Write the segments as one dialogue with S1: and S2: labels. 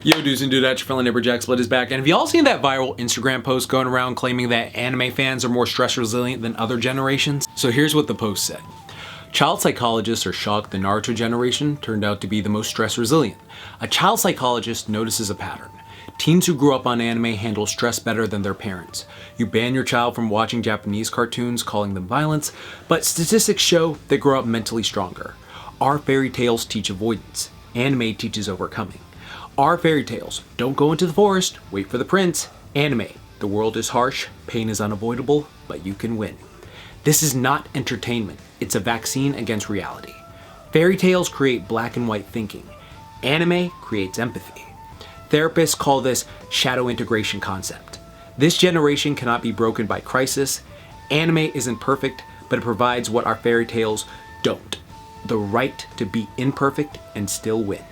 S1: Yo dudes and dudettes, your friendly neighbor JaxBlade is back, and have y'all seen that viral Instagram post going around claiming that anime fans are more stress resilient than other generations? So here's what the post said. Child psychologists are shocked the Naruto generation turned out to be the most stress resilient. A child psychologist notices a pattern. Teens who grew up on anime handle stress better than their parents. You ban your child from watching Japanese cartoons, calling them violence, but statistics show they grow up mentally stronger. Our fairy tales teach avoidance. Anime teaches overcoming. Our fairy tales, don't go into the forest, wait for the prince. Anime, the world is harsh, pain is unavoidable, but you can win. This is not entertainment, it's a vaccine against reality. Fairy tales create black and white thinking. Anime creates empathy. Therapists call this shadow integration concept. This generation cannot be broken by crisis. Anime isn't perfect, but it provides what our fairy tales don't. The right to be imperfect and still win.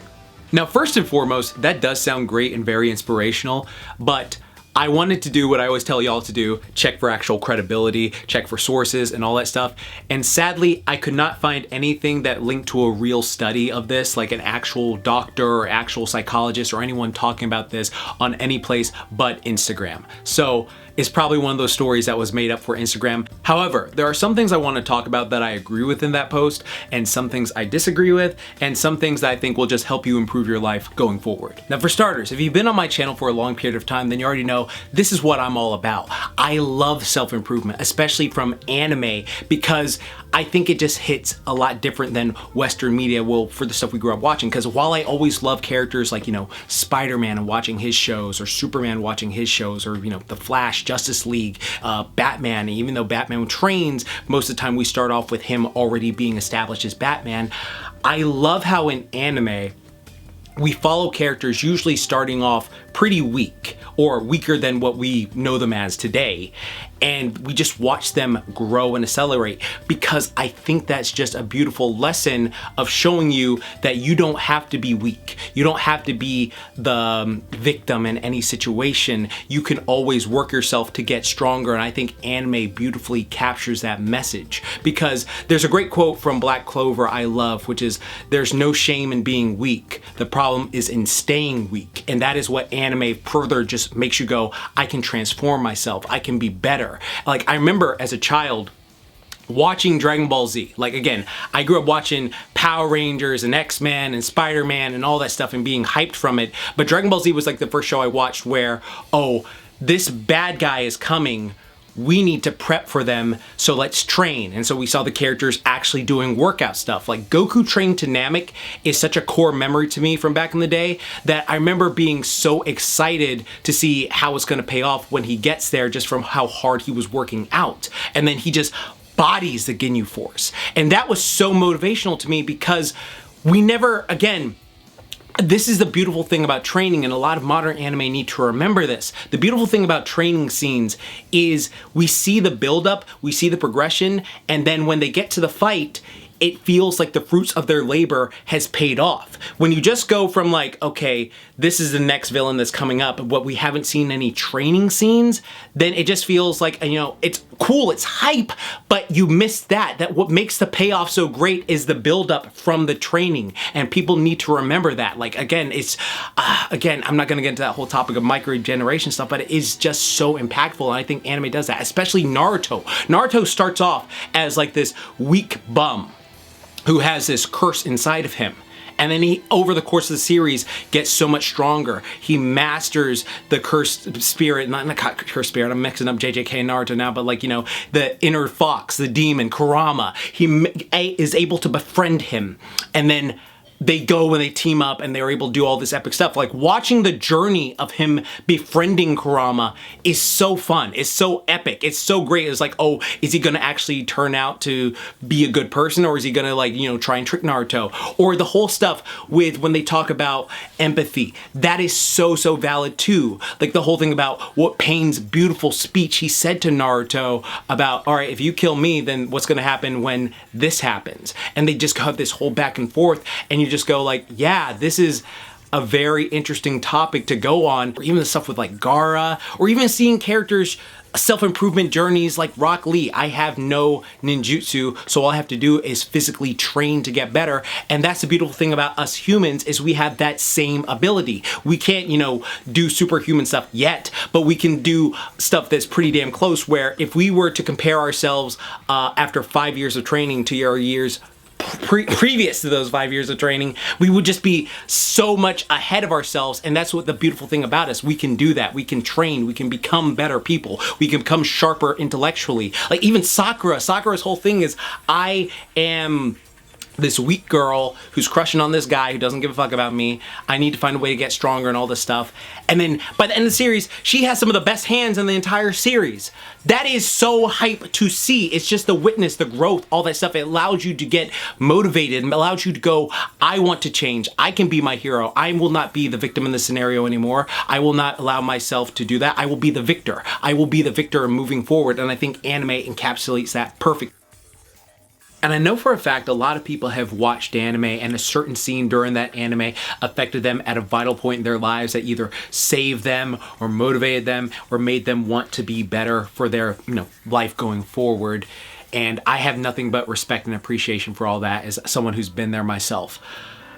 S1: Now, first and foremost, that does sound great and very inspirational, but I wanted to do what I always tell y'all to do, check for actual credibility, check for sources and all that stuff. And sadly, I could not find anything that linked to a real study of this, like an actual doctor or actual psychologist or anyone talking about this on any place but Instagram. So it's probably one of those stories that was made up for Instagram. However, there are some things I want to talk about that I agree with in that post, and some things I disagree with, and some things that I think will just help you improve your life going forward. Now, for starters, if you've been on my channel for a long period of time, then you already know this is what I'm all about. I love self-improvement, especially from anime, because I think it just hits a lot different than Western media will for the stuff we grew up watching. Because while I always love characters like, Spider-Man and watching his shows, or Superman watching his shows, or, The Flash, Justice League, Batman, and even though Batman trains, most of the time we start off with him already being established as Batman. I love how in anime, we follow characters usually starting off pretty weak, or weaker than what we know them as today, and we just watch them grow and accelerate, because I think that's just a beautiful lesson of showing you that you don't have to be weak. You don't have to be the victim in any situation. You can always work yourself to get stronger, and I think anime beautifully captures that message, because there's a great quote from Black Clover I love, which is, "There's no shame in being weak. The problem is in staying weak." And that is what anime further just makes you go, I can transform myself. I can be better. Like, I remember as a child watching Dragon Ball Z. Like, again, I grew up watching Power Rangers and X-Men and Spider-Man and all that stuff and being hyped from it. But Dragon Ball Z was like the first show I watched where, oh, this bad guy is coming. We need to prep for them, so let's train. And so we saw the characters actually doing workout stuff. Like Goku trained to Namek is such a core memory to me from back in the day that I remember being so excited to see how it's gonna pay off when he gets there, just from how hard he was working out. And then he just bodies the Ginyu Force. And that was so motivational to me, because we never, again, this is the beautiful thing about training, and a lot of modern anime need to remember this. The beautiful thing about training scenes is we see the buildup, we see the progression, and then when they get to the fight, it feels like the fruits of their labor has paid off. When you just go from like, okay, this is the next villain that's coming up, but we haven't seen any training scenes, then it just feels like, it's cool, it's hype, but you miss that. That what makes the payoff so great is the buildup from the training, and people need to remember that. Like, again, I'm not gonna get into that whole topic of micro-generation stuff, but it is just so impactful, and I think anime does that, especially Naruto. Naruto starts off as like this weak bum who has this curse inside of him. And then he, over the course of the series, gets so much stronger. He masters the cursed spirit, not cursed spirit, I'm mixing up JJK and Naruto now, but the inner fox, the demon, Kurama. He is able to befriend him. And then they go and they team up and they're able to do all this epic stuff. Like, watching the journey of him befriending Kurama is so fun. It's so epic. It's so great. It's like, oh, is he gonna actually turn out to be a good person, or is he gonna try and trick Naruto? Or the whole stuff with when they talk about empathy. That is so valid too. Like the whole thing about what Pain's beautiful speech he said to Naruto about, all right, if you kill me, then what's gonna happen when this happens? And they just have this whole back and forth, and you just go like, yeah, this is a very interesting topic to go on, or even the stuff with like Gaara, or even seeing characters self-improvement journeys like Rock Lee. I have no ninjutsu, so all I have to do is physically train to get better. And that's the beautiful thing about us humans, is we have that same ability. We can't, you know, do superhuman stuff yet, but we can do stuff that's pretty damn close, where if we were to compare ourselves after 5 years of training to your years previous to those 5 years of training, we would just be so much ahead of ourselves. And that's what the beautiful thing about us. We can do that. We can train. We can become better people. We can become sharper intellectually. Like even Sakura's whole thing is, I am this weak girl who's crushing on this guy who doesn't give a fuck about me. I need to find a way to get stronger and all this stuff. And then by the end of the series, she has some of the best hands in the entire series. That is so hype to see. It's just the witness, the growth, all that stuff. It allows you to get motivated and allows you to go, I want to change. I can be my hero. I will not be the victim in this scenario anymore. I will not allow myself to do that. I will be the victor. I will be the victor moving forward. And I think anime encapsulates that perfectly. And I know for a fact a lot of people have watched anime, and a certain scene during that anime affected them at a vital point in their lives that either saved them or motivated them or made them want to be better for their, you know, life going forward. And I have nothing but respect and appreciation for all that as someone who's been there myself.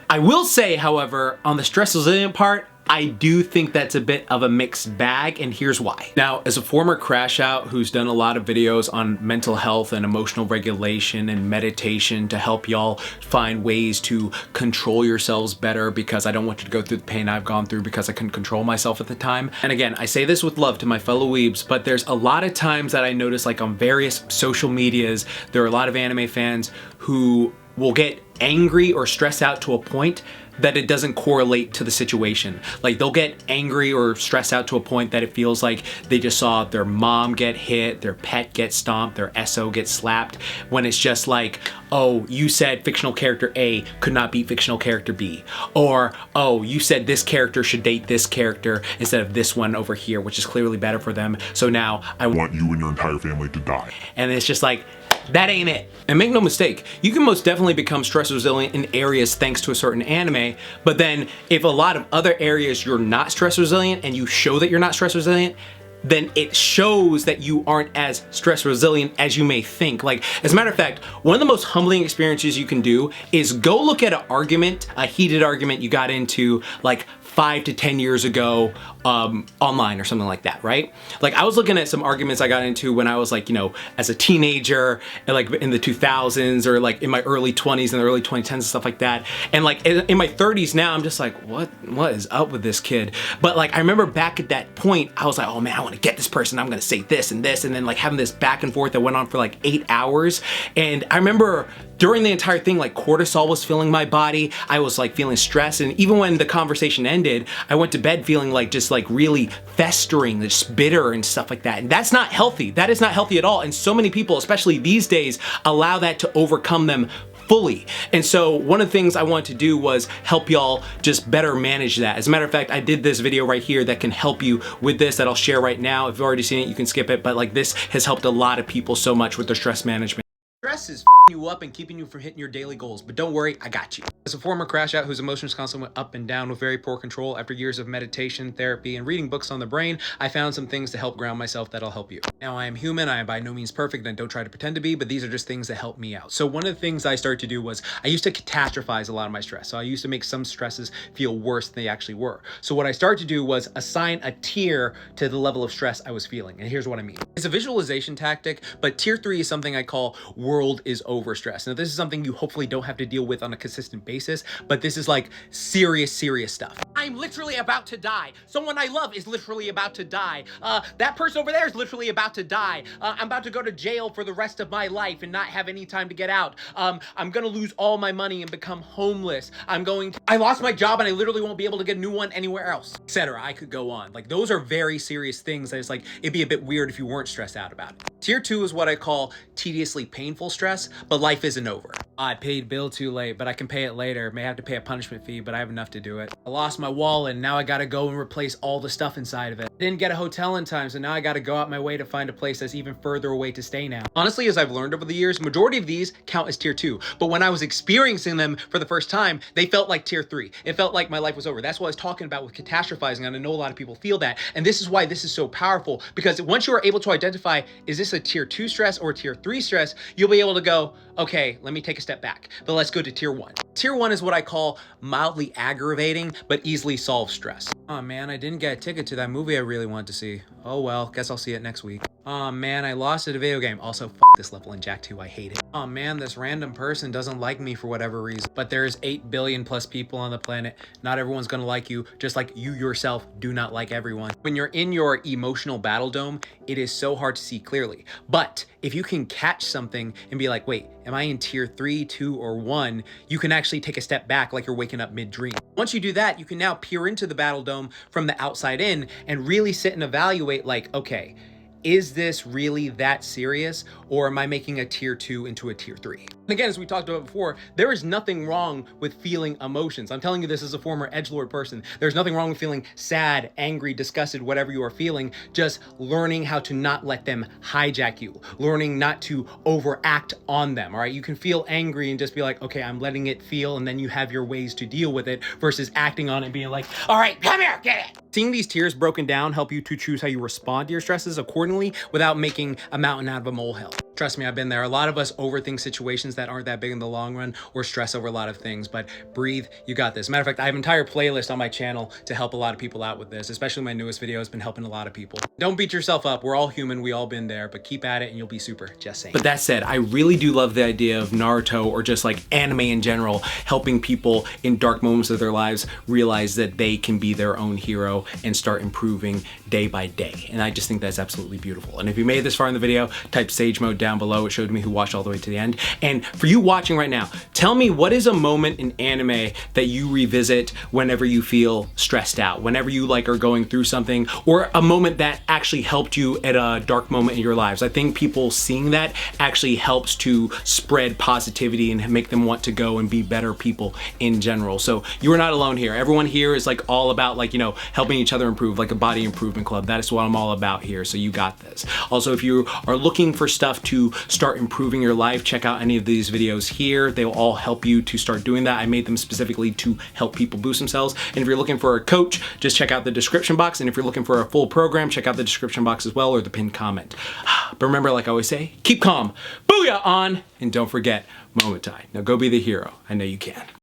S1: I will say, however, on the stress resilient part, I do think that's a bit of a mixed bag, and here's why. Now, as a former crash out who's done a lot of videos on mental health and emotional regulation and meditation to help y'all find ways to control yourselves better, because I don't want you to go through the pain I've gone through because I couldn't control myself at the time. And again, I say this with love to my fellow weebs, but there's a lot of times that I notice, like on various social medias, there are a lot of anime fans who will get angry or stressed out to a point that it doesn't correlate to the situation. Like they'll get angry or stressed out to a point that it feels like they just saw their mom get hit, their pet get stomped, their SO get slapped, when it's just like, oh, you said fictional character A could not beat fictional character B. Or, oh, you said this character should date this character instead of this one over here, which is clearly better for them. So now I want you and your entire family to die. And it's just like, that ain't it. And make no mistake, you can most definitely become stress resilient in areas thanks to a certain anime, but then if a lot of other areas you're not stress resilient and you show that you're not stress resilient, then it shows that you aren't as stress resilient as you may think. Like, as a matter of fact, one of the most humbling experiences you can do is go look at an argument, a heated argument you got into like 5 to 10 years ago online or something like that, right? Like I was looking at some arguments I got into when I was like, you know, as a teenager and like in the 2000s or like in my early 20s and the early 2010s and stuff like that. And like in my 30s now, I'm just like, what is up with this kid? But like I remember back at that point, I was like, oh man, I want to get this person. I'm going to say this and this. And then like having this back and forth that went on for like 8 hours. And I remember during the entire thing, like cortisol was filling my body. I was like feeling stressed. And even when the conversation ended, I went to bed feeling like just like really festering, just bitter and stuff like that. And that's not healthy. That is not healthy at all. And so many people, especially these days, allow that to overcome them fully. And so one of the things I wanted to do was help y'all just better manage that. As a matter of fact, I did this video right here that can help you with this, that I'll share right now. If you've already seen it, you can skip it. But like this has helped a lot of people so much with their stress management. Stress is you up and keeping you from hitting your daily goals, but don't worry, I got you. As a former crash out whose emotions constantly went up and down with very poor control, after years of meditation, therapy, and reading books on the brain, I found some things to help ground myself that'll help you. Now, I am human, I am by no means perfect, and don't try to pretend to be, but these are just things that help me out. So one of the things I started to do was, I used to catastrophize a lot of my stress. So I used to make some stresses feel worse than they actually were. So what I started to do was assign a tier to the level of stress I was feeling. And here's what I mean. It's a visualization tactic, but tier 3 is something I call world is over stress. Now, this is something you hopefully don't have to deal with on a consistent basis, but this is like serious stuff. I'm literally about to die. Someone I love is literally about to die. That person over there is literally about to die. I'm about to go to jail for the rest of my life and not have any time to get out. I'm gonna lose all my money and become homeless. I lost my job and I literally won't be able to get a new one anywhere else, etc. I could go on. Like, those are very serious things that it's like, it'd be a bit weird if you weren't stressed out about it. Tier 2 is what I call tediously painful stress. but life isn't over. I paid bill too late, but I can pay it later. May have to pay a punishment fee, but I have enough to do it. I lost my wallet and now I gotta go and replace all the stuff inside of it. I didn't get a hotel in time, so now I gotta go out my way to find a place that's even further away to stay now. Honestly, as I've learned over the years, majority of these count as tier 2, but when I was experiencing them for the first time, they felt like tier 3. It felt like my life was over. That's what I was talking about with catastrophizing, and I know a lot of people feel that, and this is why this is so powerful, because once you are able to identify, is this a tier 2 stress or a tier 3 stress, you'll be able to go, okay, let me take a step back, but let's go to tier 1. Tier 1 is what I call mildly aggravating, but easily solved stress. Oh man, I didn't get a ticket to that movie I really wanted to see. Oh well, guess I'll see it next week. Oh man, I lost at a video game. Also, f this level in Jak 2, I hate it. Oh man, this random person doesn't like me for whatever reason. But there's 8 billion plus people on the planet. Not everyone's gonna like you, just like you yourself do not like everyone. When you're in your emotional battle dome, it is so hard to see clearly. But if you can catch something and be like, wait, am I in tier 3, 2, or 1? You can actually take a step back like you're waking up mid-dream. Once you do that, you can now peer into the battle dome from the outside in and really sit and evaluate like, okay, is this really that serious, or am I making a tier 2 into a tier 3? And again, as we talked about before, there is nothing wrong with feeling emotions. I'm telling you this as a former edgelord person. There's nothing wrong with feeling sad, angry, disgusted, whatever you are feeling, just learning how to not let them hijack you, learning not to overact on them, all right? You can feel angry and just be like, okay, I'm letting it feel, and then you have your ways to deal with it versus acting on it and being like, all right, come here, get it. Seeing these tiers broken down help you to choose how you respond to your stresses accordingly without making a mountain out of a molehill. Trust me, I've been there. A lot of us overthink situations that aren't that big in the long run or stress over a lot of things, but breathe, you got this. Matter of fact, I have an entire playlist on my channel to help a lot of people out with this, especially my newest video has been helping a lot of people. Don't beat yourself up. We're all human. We all been there, but keep at it and you'll be super, just saying. But that said, I really do love the idea of Naruto or just like anime in general, helping people in dark moments of their lives realize that they can be their own hero and start improving day by day. And I just think that's absolutely beautiful. And if you made it this far in the video, type sage mode down below. It showed me who watched all the way to the end. And for you watching right now, tell me what is a moment in anime that you revisit whenever you feel stressed out, whenever you like are going through something, or a moment that actually helped you at a dark moment in your lives. I think people seeing that actually helps to spread positivity and make them want to go and be better people in general. So you are not alone here. Everyone here is like all about like, you know, helping each other improve, like a body improvement club. That is what I'm all about here. So you got this. Also, if you are looking for stuff to start improving your life, check out any of these videos here. They will all help you to start doing that. I made them specifically to help people boost themselves. And if you're looking for a coach, just check out the description box. And if you're looking for a full program, check out the description box as well, or the pinned comment. But remember, like I always say, keep calm, booyah on, and don't forget, moment time. Now go be the hero. I know you can.